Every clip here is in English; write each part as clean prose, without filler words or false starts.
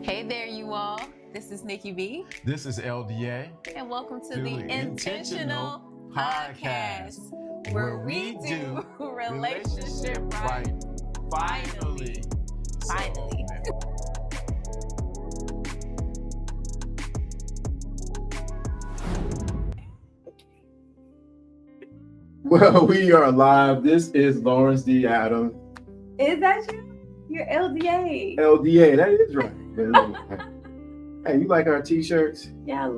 Hey there, you all. This is Nikki B. This is LDA. And welcome to the Intentional Podcast, where we do relationship right. Finally. Well, we are live. This is Lawrence D. Adams. Is that you? You're LDA. LDA, that is right. Hey, you like our t-shirts? Yeah,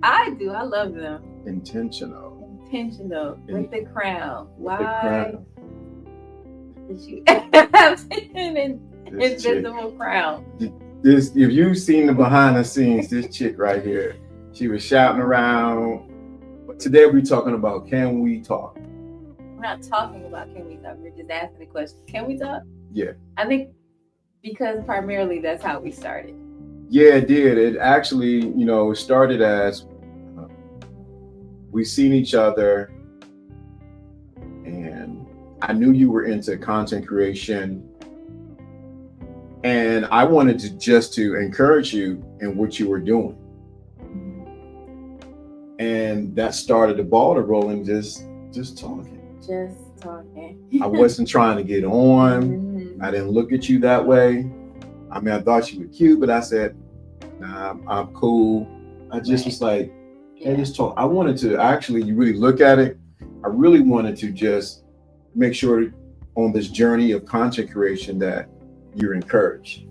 I do. I love them. Intentional. With the crown. With the crown. Did you have an invisible crown? If you've seen the behind the scenes, this chick right here, she was shouting around. But today we're talking about, can we talk? We're not talking about can we talk. We're just asking the question, can we talk? Yeah. I think because primarily that's how we started. Yeah, it did. It actually, it started as we seen each other, and I knew you were into content creation, and I wanted to encourage you in what you were doing. And that started the ball to rolling, just talking. I wasn't trying to get on. Mm-hmm. I didn't look at you that way. I mean, I thought you were cute, but I said, nah, I'm cool. I just was like, hey, let's talk. I wanted to actually, you really look at it, I really wanted to just make sure on this journey of content creation that you're encouraged.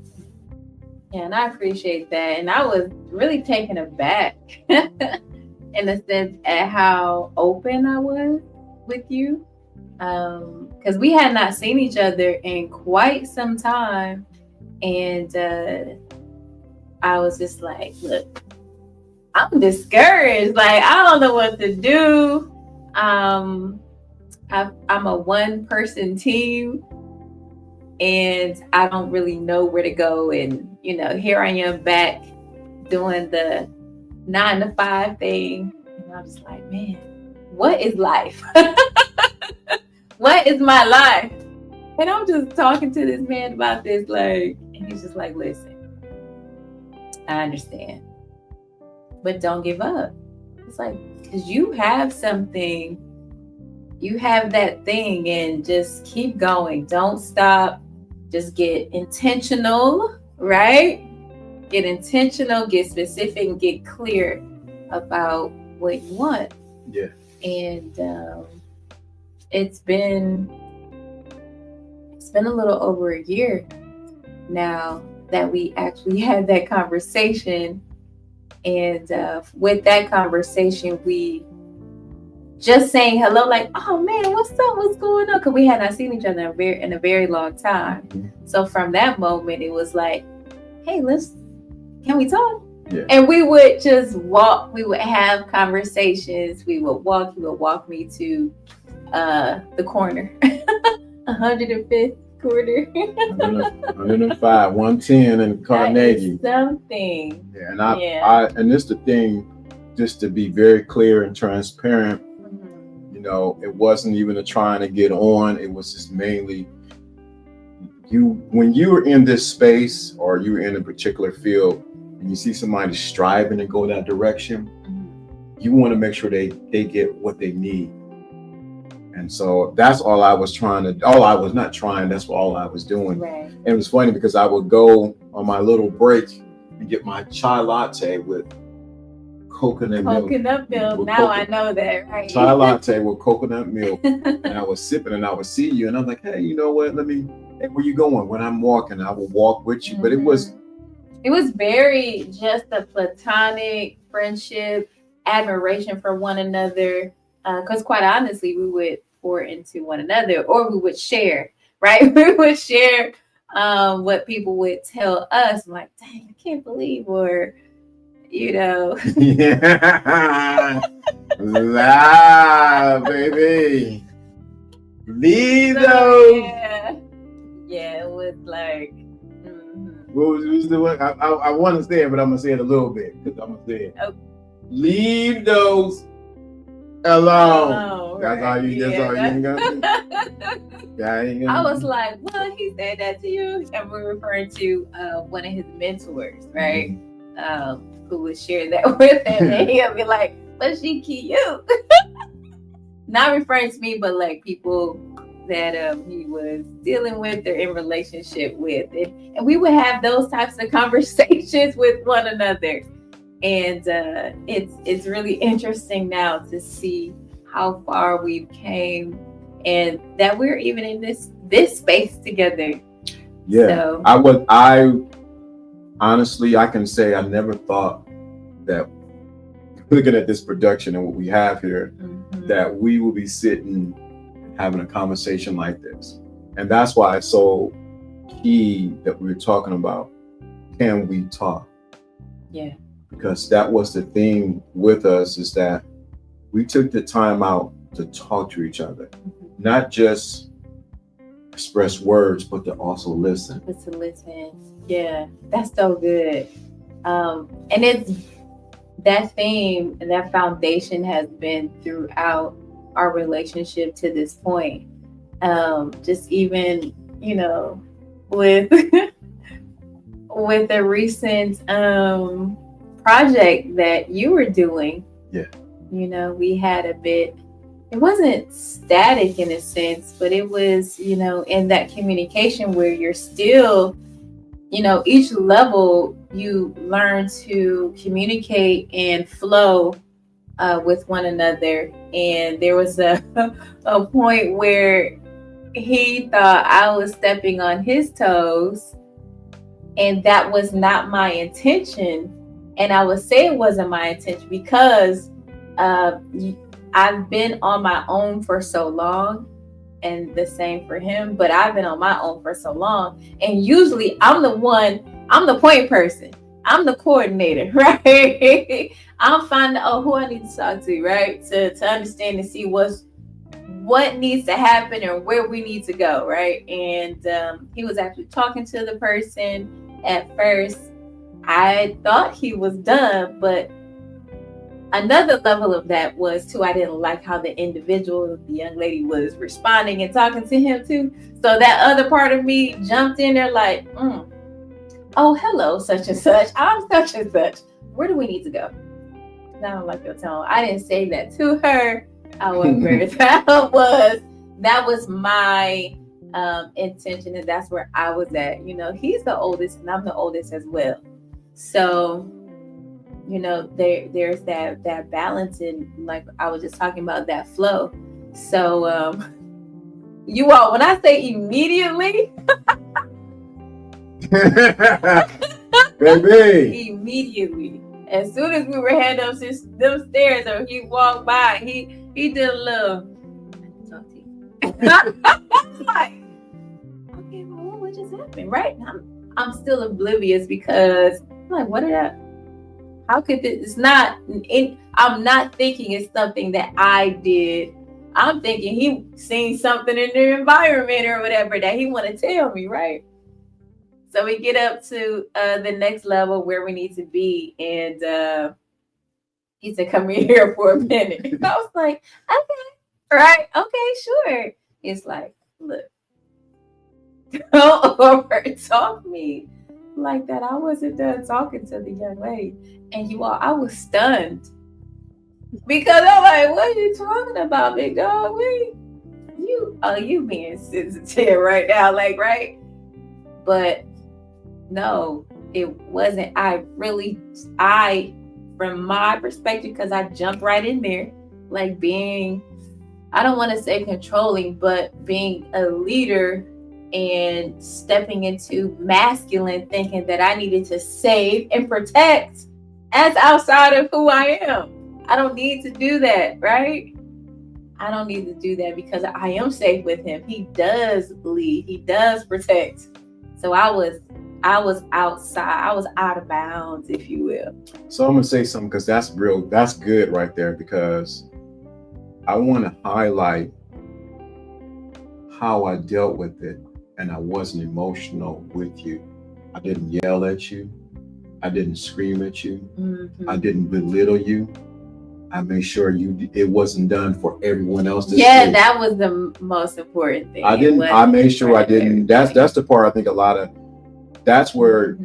Yeah, and I appreciate that. And I was really taken aback in the sense at how open I was with you. Because we had not seen each other in quite some time. And I was just like, look, I'm discouraged. Like, I don't know what to do. I'm a one-person team, and I don't really know where to go. And, here I am back doing the 9-to-5 thing. And I'm just like, man, what is life? What is my life? And I'm just talking to this man about this, like, and he's just like, listen, I understand, but don't give up. It's like, because you have something, you have that thing, and just keep going. Don't stop. Just get intentional, right? Get intentional, get specific, and get clear about what you want. Yeah. And it's been a little over a year now that we actually had that conversation. And with that conversation, we just saying hello, like, oh man, what's up? What's going on? Because we had not seen each other in a very long time. Mm-hmm. So from that moment, it was like, hey, can we talk? Yeah. And we would just walk. We would have conversations. We would walk. He would walk me to the corner, 105th corner. 105, 110 in Carnegie. Something. Yeah, and I and this the thing, just to be very clear and transparent. Mm-hmm. It wasn't even a trying to get on. It was just mainly when you were in this space or you were in a particular field and you see somebody striving to go that direction, mm-hmm. you want to make sure they get what they need. And so that's all I was that's all I was doing. Right. And it was funny because I would go on my little break and get my chai latte with coconut milk. Now I know that, right? Chai latte with coconut milk. And I was sipping and I would see you. And I'm like, hey, you know what? Hey, where you going? When I'm walking, I will walk with you. Mm-hmm. But it was very just a platonic friendship, admiration for one another. Because quite honestly, we would pour into one another, or we would share, right? We would share what people would tell us. I'm like, dang, I can't believe, or, Yeah. Baby. Leave those. Yeah, it was like. Mm-hmm. What was the one? I want to say it, but I'm going to say it a little bit, because I'm going to say it. Oh. Leave those alone. Oh, That's right. all you got. I was like, well, he said that to you. And we're referring to one of his mentors, right? Who would share that with him. And he'll be like, but she cute. Not referring to me, but like people that he was dealing with or in relationship with. And we would have those types of conversations with one another. And it's really interesting now to see how far we've came and that we're even in this space together. Yeah. So, I honestly, I can say I never thought that looking at this production and what we have here, that we will be sitting having a conversation like this. And that's why it's so key that we're talking about, can we talk? Yeah. Because that was the thing with us, is that we took the time out to talk to each other, not just express words, but to also listen. Yeah, that's so good. And it's that theme and that foundation has been throughout our relationship to this point. Just even, with with a recent project that you were doing. Yeah. We had a bit, it wasn't static in a sense, but it was, in that communication where you're still, each level you learn to communicate and flow with one another. And there was a point where he thought I was stepping on his toes, and that was not my intention. And I would say it wasn't my intention because I've been on my own for so long, and the same for him, but I've been on my own for so long. And usually I'm the point person. I'm the coordinator, right? I'm finding who I need to talk to, right? To understand and see what needs to happen or where we need to go, right? And he was actually talking to the person. At first, I thought he was done, but another level of that was too, I didn't like how the young lady was responding and talking to him too. So that other part of me jumped in there like, oh, hello, such and such. I'm such and such. Where do we need to go? I don't like your tone. I didn't say that to her. However, that was my intention, and that's where I was at. He's the oldest and I'm the oldest as well. So, there's that balance, and like I was just talking about, that flow. So you all, when I say immediately, baby, immediately, as soon as we were heading up them stairs, or he walked by, he did a little talk to you. Like, okay, well, what just happened, right? I'm still oblivious because I'm like, what did I? How could this? It's not. I'm not thinking it's something that I did. I'm thinking he seen something in the environment or whatever that he want to tell me, right? So we get up to the next level where we need to be, and he said, "Come in here for a minute." I was like, "Okay, right, okay, sure." He's like, "Look, don't over talk me like that. I wasn't done talking to the young lady." And I was stunned because I'm like, "What are you talking about, big dog? You being sensitive right now, like, right?" But no, it wasn't. From my perspective, because I jumped right in there, like being, I don't want to say controlling, but being a leader and stepping into masculine, thinking that I needed to save and protect as outside of who I am. I don't need to do that, right? I don't need to do that because I am safe with him. He does lead. He does protect. So I was outside. I was out of bounds, if you will. So I'm gonna say something, because that's good right there, because I want to highlight how I dealt with it, and I wasn't emotional with you. I didn't yell at you. I didn't scream at you. I didn't belittle you. I made sure it wasn't done for everyone else to Yeah, see. that was the most important thing. I made sure I didn't. That's the part I think that's where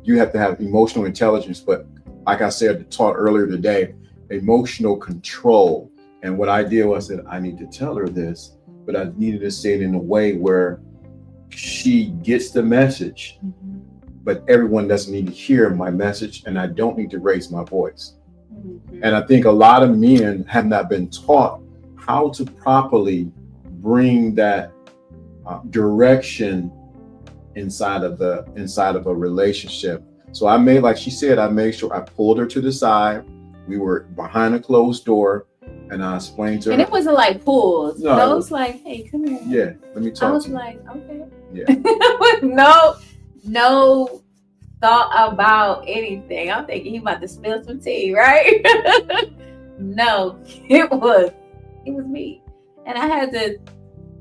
you have to have emotional intelligence. But like I said, taught earlier today, emotional control. And what I did was that I need to tell her this, but I needed to say it in a way where she gets the message, but everyone doesn't need to hear my message, and I don't need to raise my voice. And I think a lot of men have not been taught how to properly bring that direction inside of a relationship. So I made, like she said, I made sure I pulled her to the side. We were behind a closed door, and I explained to her. And it wasn't like pulls. No, it was like, hey, come here. Yeah, let me talk. I was to you. like, okay. Yeah. no thought about anything. I'm thinking he about to spill some tea, right? No, it was me. And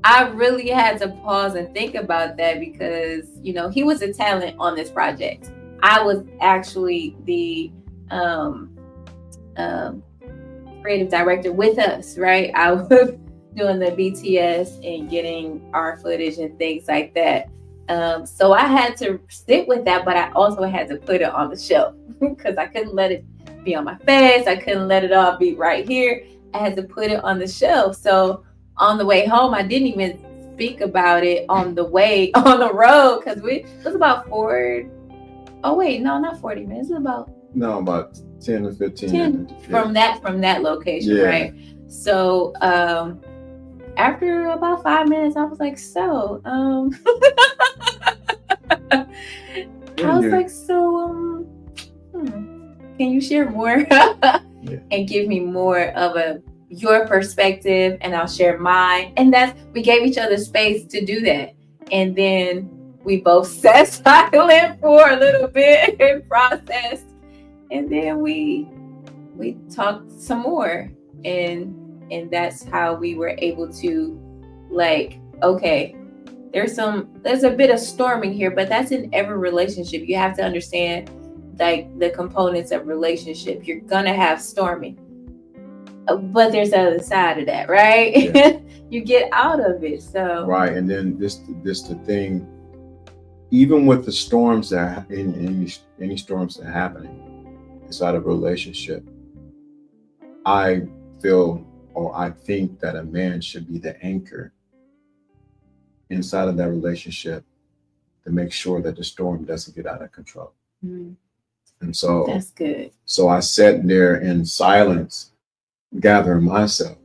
I really had to pause and think about that because, he was a talent on this project. I was actually the creative director with us, right? I was doing the BTS and getting our footage and things like that. So I had to sit with that, but I also had to put it on the shelf because I couldn't let it be on my face. I couldn't let it all be right here. I had to put it on the shelf. So on the way home, I didn't even speak about it on the way on the road because it was about not 40 minutes. It was about 10 to 15 minutes. From that location, right? So after about 5 minutes, I was like, can you share more and give me more of your perspective, and I'll share mine. And we gave each other space to do that. And then we both sat silent for a little bit and processed. And then we talked some more. And that's how we were able to, like, okay, there's a bit of storming here, but that's in every relationship. You have to understand, like, the components of relationship. You're gonna have storming, but there's the other side of that, right? Yeah. You get out of it. So right. And then this the thing, even with the storms that any storms that are happening inside of a relationship, I think that a man should be the anchor inside of that relationship to make sure that the storm doesn't get out of control. Mm-hmm. And so that's good. So I sat there in silence, gathering myself.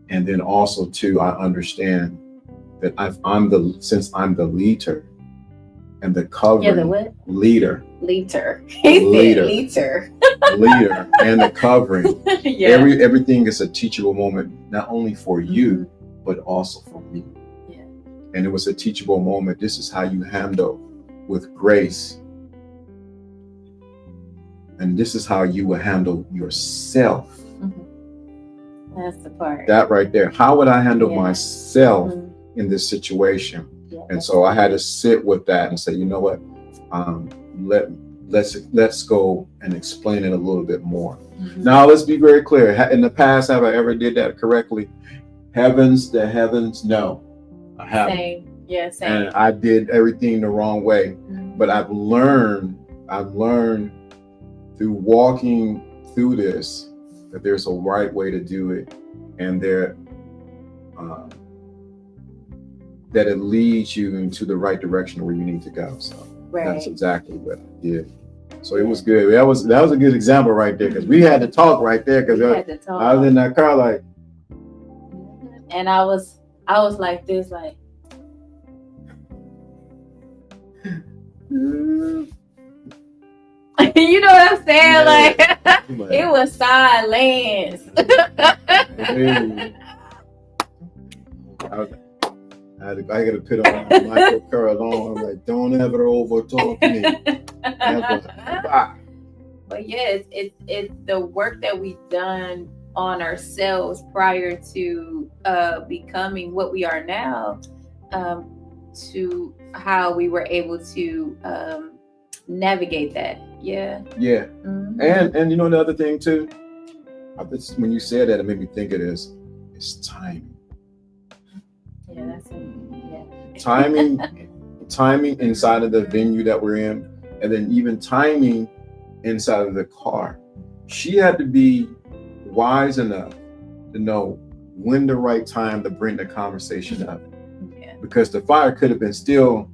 And then also too, I understand that since I'm the leader and the covering. Yeah, the what? Leader. Leader. Leader and the covering. Yeah. Everything is a teachable moment, not only for you, but also for me. Yeah. And it was a teachable moment. This is how you handle with grace. And this is how you will handle yourself. Mm-hmm. That's the part. That right there. How would I handle myself in this situation? Yeah, and so I had to sit with that and say, you know what? Let's go and explain it a little bit more. Mm-hmm. Now, let's be very clear. In the past, have I ever did that correctly? The heavens, no. I haven't. Same. Yeah, same. And I did everything the wrong way. Mm-hmm. But I've learned through walking through this that there's a right way to do it, and that it leads you into the right direction where you need to go. So that's exactly what I did. So it was good. That was a good example right there, because we had to talk right there, because I was in that car like, and I was like this, like. You know what I'm saying? Yeah. Like, it was silence. I got to put on my micro curl on. I'm like, don't ever over talk me. But yes, it's the work that we've done on ourselves prior to becoming what we are now, to how we were able to navigate that. Yeah. Mm-hmm. And you know the other thing too, When you said that, it made me think of this. It's timing. Yeah, that's it. Yeah. Timing inside of the venue that we're in, and then even timing inside of the car. She had to be wise enough to know when the right time to bring the conversation up. Yeah. Because the fire could have been still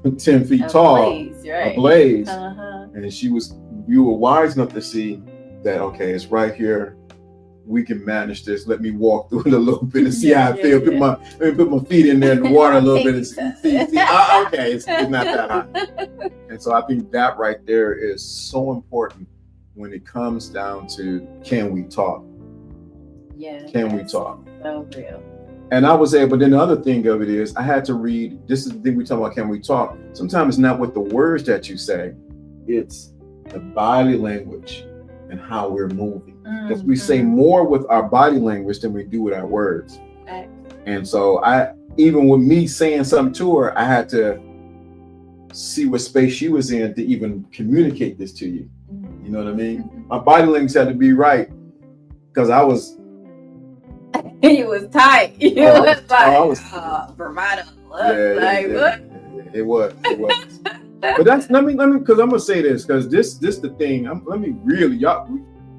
10 feet tall, ablaze. And you were wise enough to see that, okay, it's right here. We can manage this. Let me walk through it a little bit and see how I feel. Let me put my feet in there in the water a little bit and see. Okay, it's not that hot. And so I think that right there is so important when it comes down to, can we talk? Yeah. Can we talk? So real. And I was able, then the other thing of it is I had to read, this is the thing we talk about, can we talk? Sometimes it's not what the words that you say, it's the body language and how we're moving. Because we say more with our body language than we do with our words. Right. And so even with me saying something to her, I had to see what space she was in to even communicate this to you. You know what I mean? My body language had to be right because I was. You was tight. You was like, bravado. What? It was. But that's let me because I'm gonna say this because this the thing. Let me really y'all.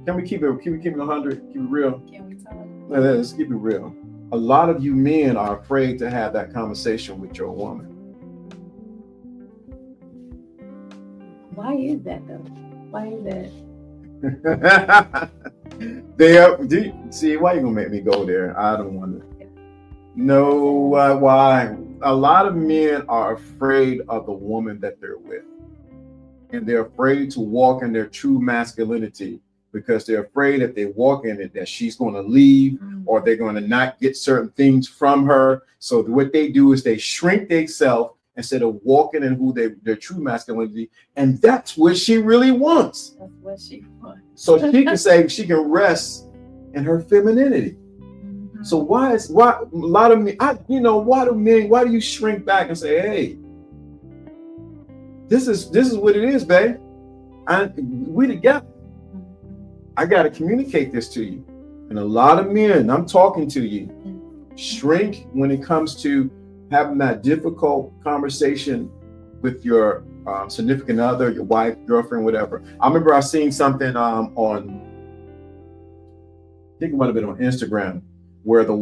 Can we keep it 100? Keep it real. Can we talk? Let's keep it real. A lot of you men are afraid to have that conversation with your woman. Why is that though? Why is that? See, why you gonna make me go there? I don't want to. No, why? A lot of men are afraid of the woman that they're with. And they're afraid to walk in their true masculinity because they're afraid if they walk in it that she's going to leave or they're going to not get certain things from her. So what they do is they shrink themselves instead of walking in their true masculinity. And that's what she really wants. That's what she wants. So she can say she can rest in her femininity. So why a lot of men, why do you shrink back and say, hey, this is what it is, babe. We together. I got to communicate this to you. And a lot of men, I'm talking to you, shrink when it comes to having that difficult conversation with your significant other, your wife, girlfriend, whatever. I remember I seen something on, I think it might have been on Instagram, where the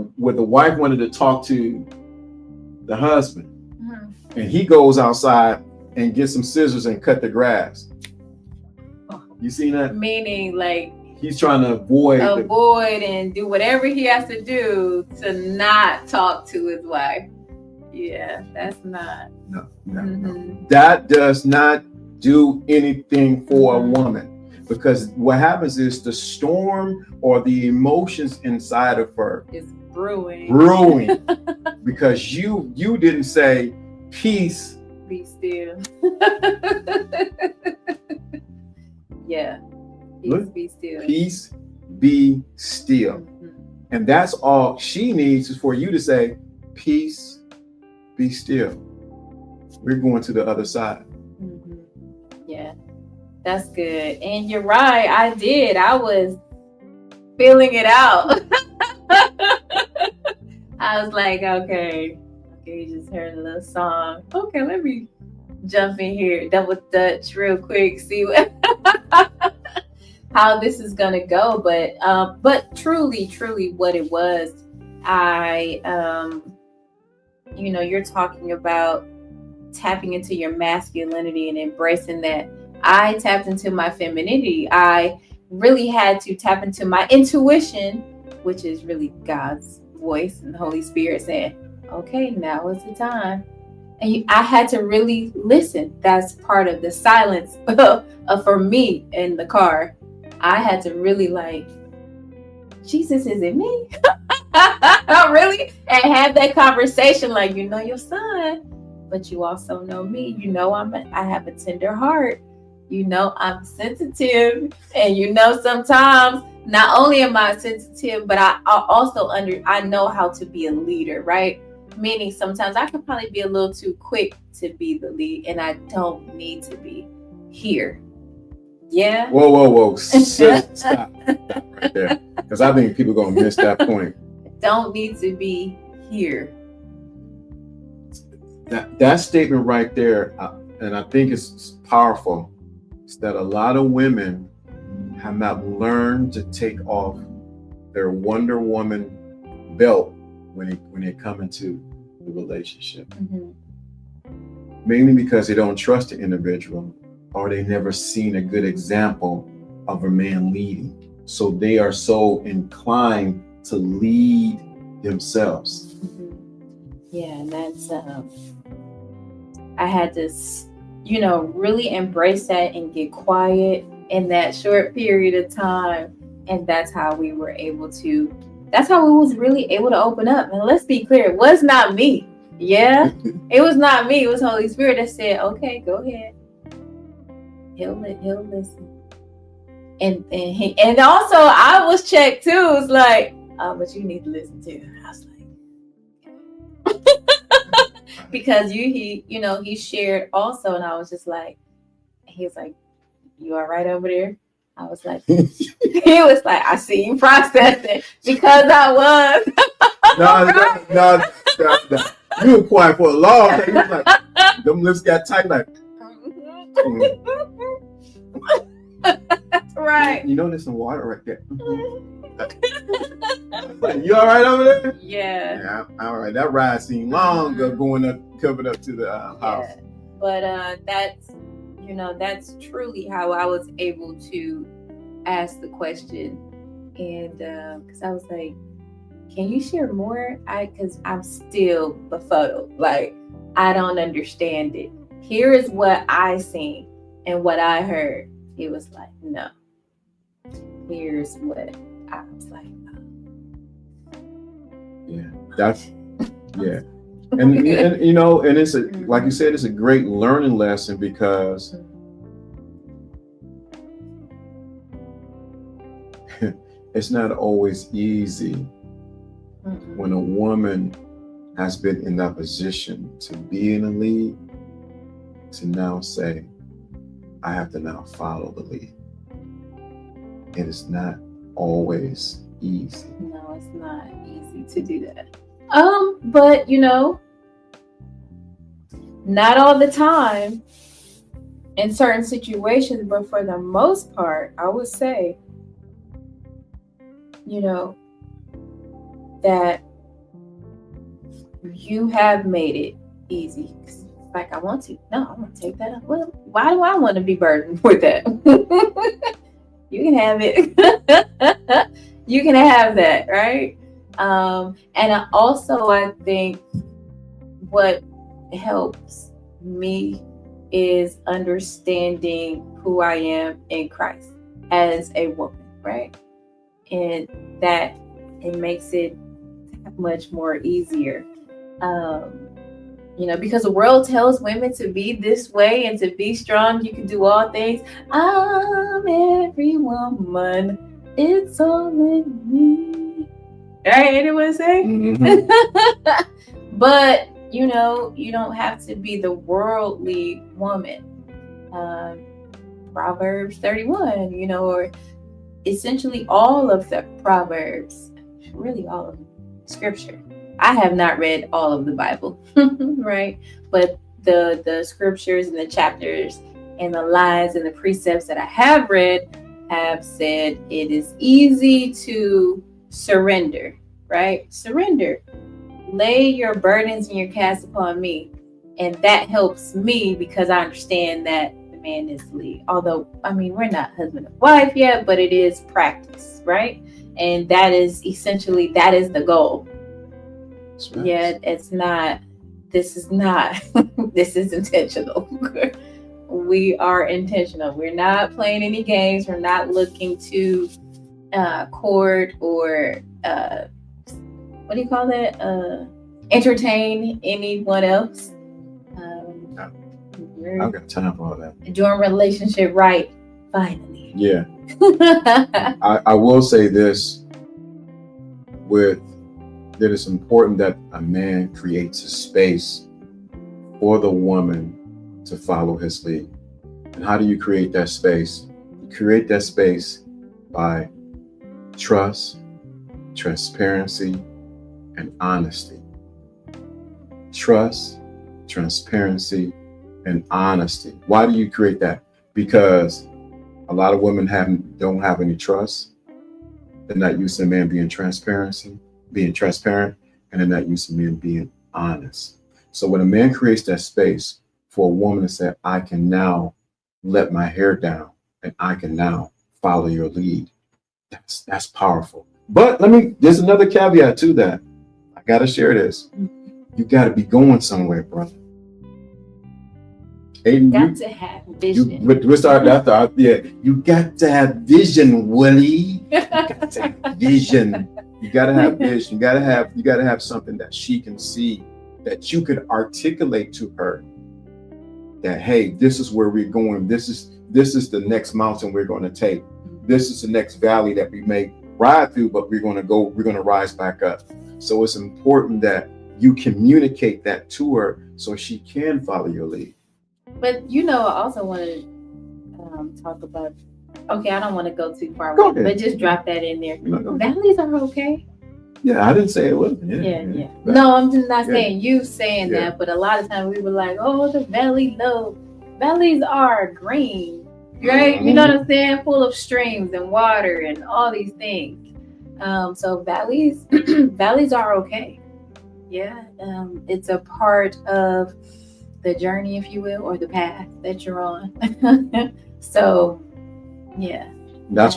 wife wanted to talk to the husband, and he goes outside and gets some scissors and cut the grass. You seen that? Meaning, like, he's trying to avoid and do whatever he has to do to not talk to his wife. Yeah, that's not. No. That does not do anything for a woman. Because what happens is the storm or the emotions inside of her is brewing. Because you didn't say peace. Be still. Yeah. Peace, be still. Peace, be still. And that's all she needs is for you to say, peace, be still. We're going to the other side. Yeah. That's good. And you're right. I did. I was feeling it out. I was like, okay, you just heard a little song. Okay, let me jump in here, double dutch real quick, see how this is gonna go. But truly what it was, you're talking about tapping into your masculinity and embracing that. I tapped into my femininity. I really had to tap into my intuition, which is really God's voice and the Holy Spirit saying, okay, now is the time. And I had to really listen. That's part of the silence for me in the car. I had to really Jesus, is it me? Really? And have that conversation like, your son, but you also know me. I have a tender heart. I'm sensitive, and sometimes not only am I sensitive, but I also I know how to be a leader, right? Meaning sometimes I can probably be a little too quick to be the lead, and I don't need to be here. Yeah. Whoa. Stop right there. Because I think people are going to miss that point. Don't need to be here. That statement right there, and I think it's powerful, is that a lot of women have not learned to take off their Wonder Woman belt when they come into the relationship. Mm-hmm. Mainly because they don't trust the individual, or they never seen a good example of a man leading. So they are so inclined to lead themselves. Mm-hmm. Yeah, and that's I had to, really embrace that and get quiet in that short period of time. And that's how we was really able to open up. And let's be clear, it was not me. Yeah, it was not me. It was Holy Spirit that said, okay, go ahead. He'll listen. And also I was checked too. It's like, but you need to listen too. I was like, because he shared also, and I was just like, he was like, you all right over there? I was like, he was like, I see you processing, because I was. No. You were quiet for a long time. You was like, them lips got tight like. Right. You know there's some water right there. Like, you all right over there? Yeah. Yeah, all right. That ride seemed long going up, coming up to the house. Yeah. But that's truly how I was able to ask the question, and because I was like, can you share more? Because I'm still befuddled. Like, I don't understand it. Here is what I seen and what I heard. He was like, no. Here's what I was like. Yeah, that's yeah. And it's like you said, it's a great learning lesson, because it's not always easy when a woman has been in that position to be in a lead, to now say, I have to now follow the lead. It is not always easy. No, it's not easy to do that. But not all the time in certain situations, but for the most part, I would say, that you have made it easy. Like, I want to. No, I'm going to take that up. Well, why do I want to be burdened with that? You can have it. You can have that, right? And I think what helps me is understanding who I am in Christ as a woman, right? And that it makes it much more easier. Because the world tells women to be this way and to be strong. You can do all things. I'm every woman. It's all in me. Right? Anyone say? Mm-hmm. But, you don't have to be the worldly woman. Proverbs 31, or essentially all of the Proverbs, really all of Scripture. I have not read all of the Bible, right? But the scriptures and the chapters and the lines and the precepts that I have read have said it is easy to surrender, right? Surrender. Lay your burdens and your cares upon me. And that helps me, because I understand that the man is the lead. Although, we're not husband and wife yet, but it is practice, right? And that is essentially, that is the goal. Right. Yeah, this is intentional. We are intentional. We're not playing any games. We're not looking to court or what do you call that? Entertain anyone else. I've got time for all that. Doing relationship right, finally. Yeah. I will say this, that it's important that a man creates a space for the woman to follow his lead. And how do you create that space? create that space by trust, transparency, and honesty. Trust, transparency, and honesty. Why do you create that? Because a lot of women don't have any trust. They're not used to men being transparent, and they're not used to men being honest. So when a man creates that space for a woman to say, I can now let my hair down and I can now follow your lead, that's powerful. But there's another caveat to that. I gotta share this. You gotta be going somewhere, brother. Aiden, got to have vision. We'll start after. Yeah, you got to have vision, Willie. You got to have vision. You got to have vision. You got to have something that she can see, that you could articulate to her. That, hey, this is where we're going. This is the next mountain we're going to take. This is the next valley that we may ride through, but we're going to rise back up. So it's important that you communicate that to her so she can follow your lead. But I also want to talk about. Okay, I don't want to go too far away, but just drop that in there. Valleys are okay. Yeah, I didn't say it wasn't. Yeah. No, I'm just not saying you saying that, but a lot of times we were like, oh, the valley, no. Valleys are green, right? Mm-hmm. You know what I'm saying? Full of streams and water and all these things. So valleys are okay. Yeah, it's a part of the journey, if you will, or the path that you're on. So, yeah. I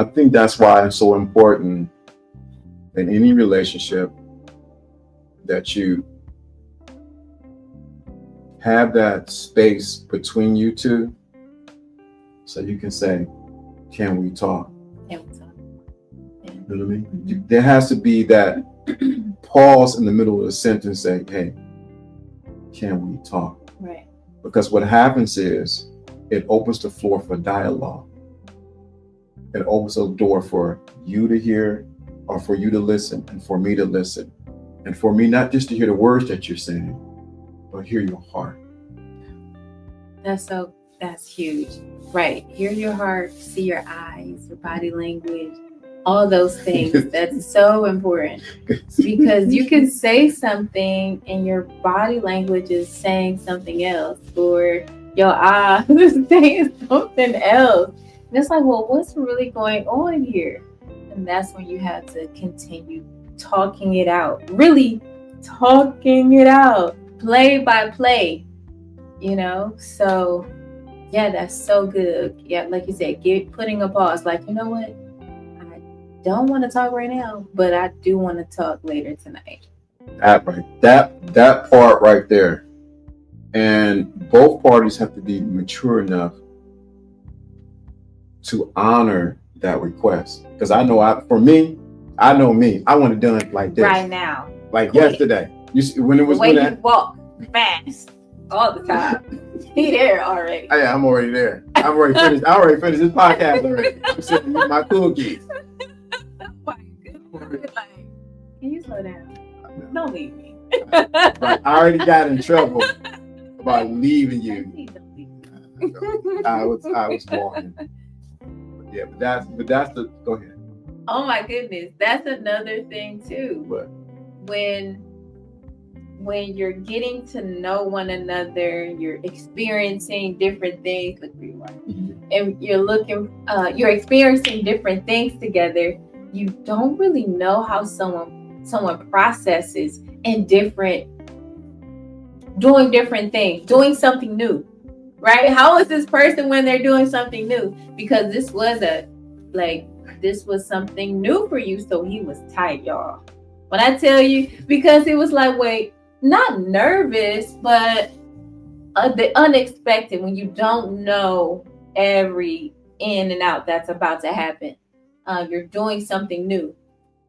think that's why it's so important in any relationship that you have that space between you two so you can say, can we talk? Can we talk? Yeah. You know what I mean? Mm-hmm. There has to be that pause in the middle of the sentence, say, hey, can we talk? Right. Because what happens is it opens the floor for dialogue. It opens a door for you to hear or for you to listen and for me to listen. And for me, not just to hear the words that you're saying, but hear your heart. That's huge. Right. Hear your heart, see your eyes, your body language, all those things. That's so important because you can say something and your body language is saying something else, or your eyes is saying something else. And it's like, well, what's really going on here? And that's when you have to continue talking it out, really talking it out, play by play, So, yeah, that's so good. Yeah, like you said, putting a pause, like, you know what? Don't want to talk right now, but I do want to talk later tonight. That part right there. And both parties have to be mature enough to honor that request. Because I know I want it done like this. Right now. Like yesterday. You see, when it was when you walk fast all the time. He there already. Yeah, I'm already there. I already finished this podcast already. I'm sitting with my cool kids. Like, can you slow down? Don't leave me. Right. I already got in trouble about leaving you. I was walking. Yeah, but that's the. Go ahead. Oh my goodness, that's another thing too. What? When you're getting to know one another, you're experiencing different things. Look where you are, and you're experiencing different things together. You don't really know how someone processes in doing different things, doing something new, right? How is this person when they're doing something new? Because this was something new for you, so he was tight, y'all. When I tell you, because it was like, wait, not nervous, but the unexpected, when you don't know every in and out that's about to happen. You're doing something new.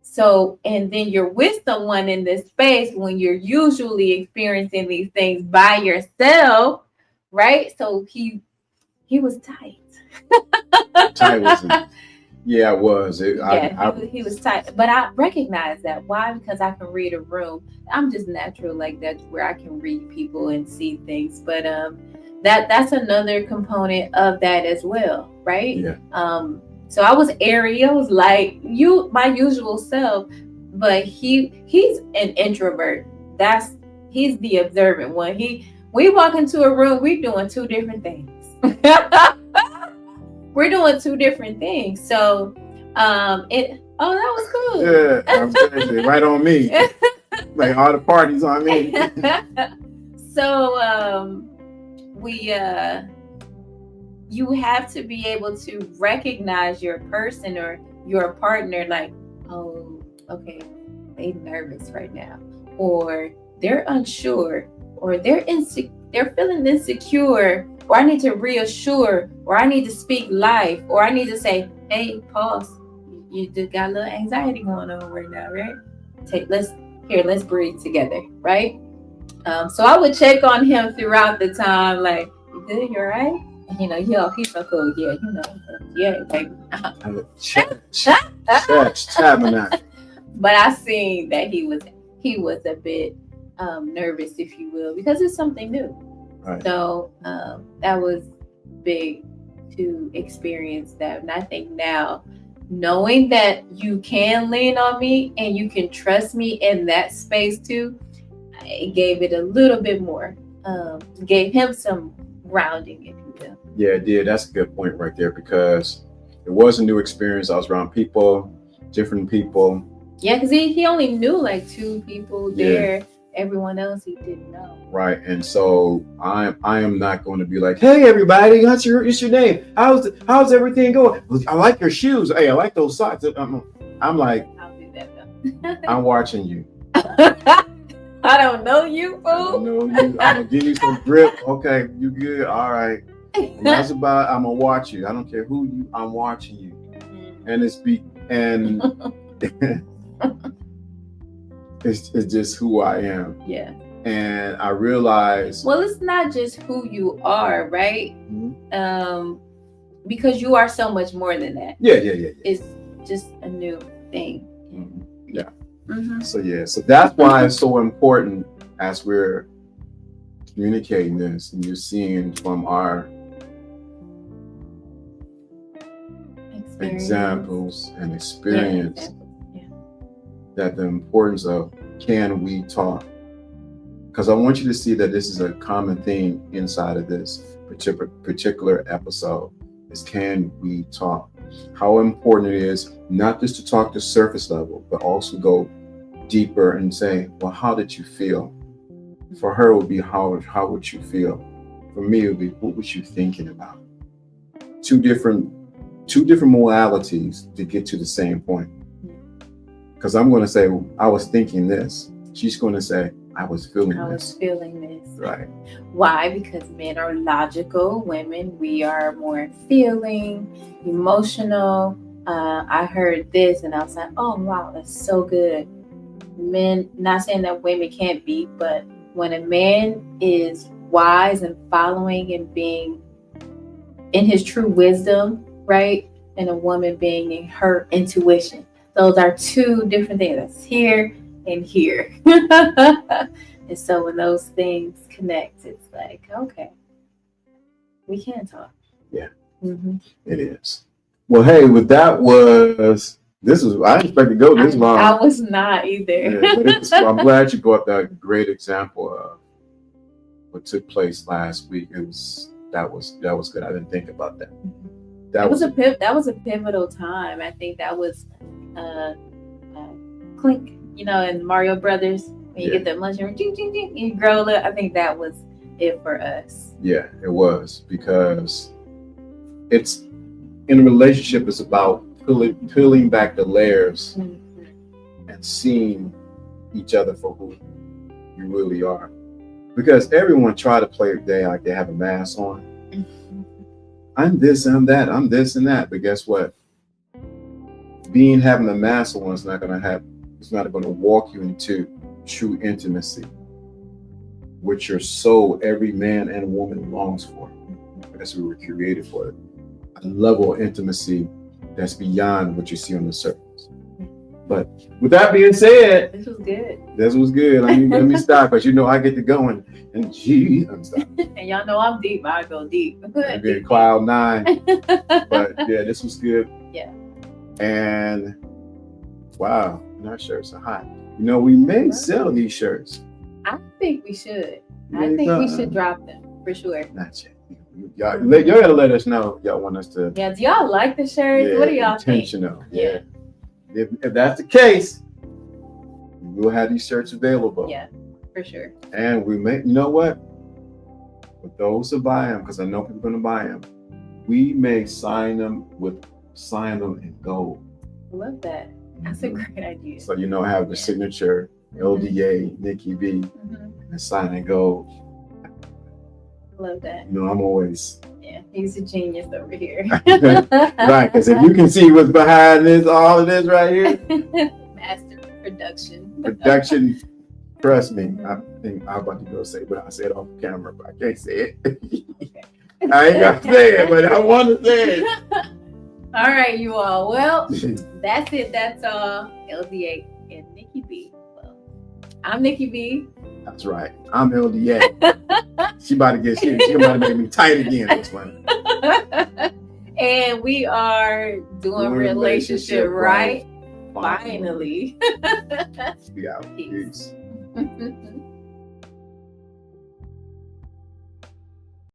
So, and then you're with someone in this space when you're usually experiencing these things by yourself, right? So he was tight. Yeah, I was. He was tight, but I recognize that. Why? Because I can read a room. I'm just natural like that, where I can read people and see things. But that's another component of that as well, right? Yeah. So I was airy. I was like my usual self, but he's an introvert. He's the observant one. We walk into a room, we're doing two different things. We're doing two different things. So that was cool. Yeah, I'm saying, right on me. Like all the parties on me. So you have to be able to recognize your person or your partner, like, oh, okay, they're nervous right now, or they're unsure, or they're feeling insecure, or I need to reassure, or I need to speak life, or I need to say, hey, pause. You just got a little anxiety going on right now, right? Let's breathe together, right? So I would check on him throughout the time, like, you good? You all right? And, he's so cool. Yeah, baby. Church tabernacle. But I seen that he was a bit nervous, if you will, because it's something new. Right. So that was big to experience that. And I think now, knowing that you can lean on me and you can trust me in that space too, it gave it a little bit more. Gave him some grounding, if you will. Yeah, it did. That's a good point right there, because it was a new experience. I was around people, different people. Yeah, because he only knew like two people there. Yeah. Everyone else he didn't know. Right, and so I am not going to be like, hey everybody, what's your name? How's everything going? I like your shoes. Hey, I like those socks. I'm like, I'll do that though. I'm watching you. I don't know you, fool. I don't know you. I'm gonna give you some grip. Okay, you good? All right. And that's about. I'm gonna watch you. I don't care who you. I'm watching you. And it's just who I am. Yeah. And I realize. Well, it's not just who you are, right? Mm-hmm. Because you are so much more than that. Yeah. It's just a new thing. Mm-hmm. Yeah. Mm-hmm. So that's why it's so important as we're communicating this, and you're seeing from our examples and experience that the importance of can we talk? Because I want you to see that this is a common theme inside of this particular episode is can we talk? How important it is not just to talk to surface level, but also go deeper and say, well, how did you feel? For her, it would be how would you feel? For me, it would be what was you thinking about? Two different modalities to get to the same point. Because I'm going to say, I was thinking this. She's going to say, I was feeling this. Right. Why? Because men are logical. Women, we are more feeling, emotional. I heard this and I was like, oh, wow, that's so good. Men, not saying that women can't be, but when a man is wise and following and being in his true wisdom, right? And a woman being in her intuition. Those are two different things. That's here and here. And so when those things connect, it's like, okay, we can talk. Yeah, mm-hmm. It is. Well, hey, I didn't expect to go this long. I was not either. Yeah, I'm glad you brought that great example of what took place last week. That was good. I didn't think about that. That was a pivotal time. I think that was Clink, in Mario Brothers, when you get that mushroom, ding, ding, ding, you grow up. I think that was it for us. Yeah, it was, because it's in a relationship, it's about peeling back the layers and seeing each other for who you really are. Because everyone try to play it day like they have a mask on. I'm this, I'm that, I'm this and that. But guess what? Having a mask on is not going to walk you into true intimacy, which your soul, every man and woman longs for, because we were created for it. A level of intimacy that's beyond what you see on the surface. But with that being said, this was good. This was good. Let me stop, because I get to going. And gee, I'm stopping. And y'all know I'm deep. I go deep. Maybe in cloud 9. But yeah, this was good. Yeah. And wow, our shirts are hot. We may sell these shirts. I think we should. I think we should drop them for sure. Not yet. Y'all gotta let us know if y'all want us to. Yeah, do y'all like the shirts? Yeah, what do y'all intentional. think? Yeah. If that's the case, we'll have these shirts available. Yeah, for sure. And we may, you know what? For those who buy them, because I know people are gonna buy them, we may sign them in gold. I love that. That's a great idea. So have the signature LDA Nikki B and sign in gold. Love that. I'm always. Yeah, he's a genius over here. Right, because if you can see what's behind all of this right here. Master production. Production. Trust me. I think I'm about to go say what I said off camera, but I can't say it. Okay. I ain't got to say it, but I want to say it. All right, you all. Well, that's it. That's all. LDA and Nikki B. Well, I'm Nikki B. That's right. I'm LDA. She about to get shit. She about to make me tight again. That's funny. And we are doing relationship right. Finally. We out. Peace.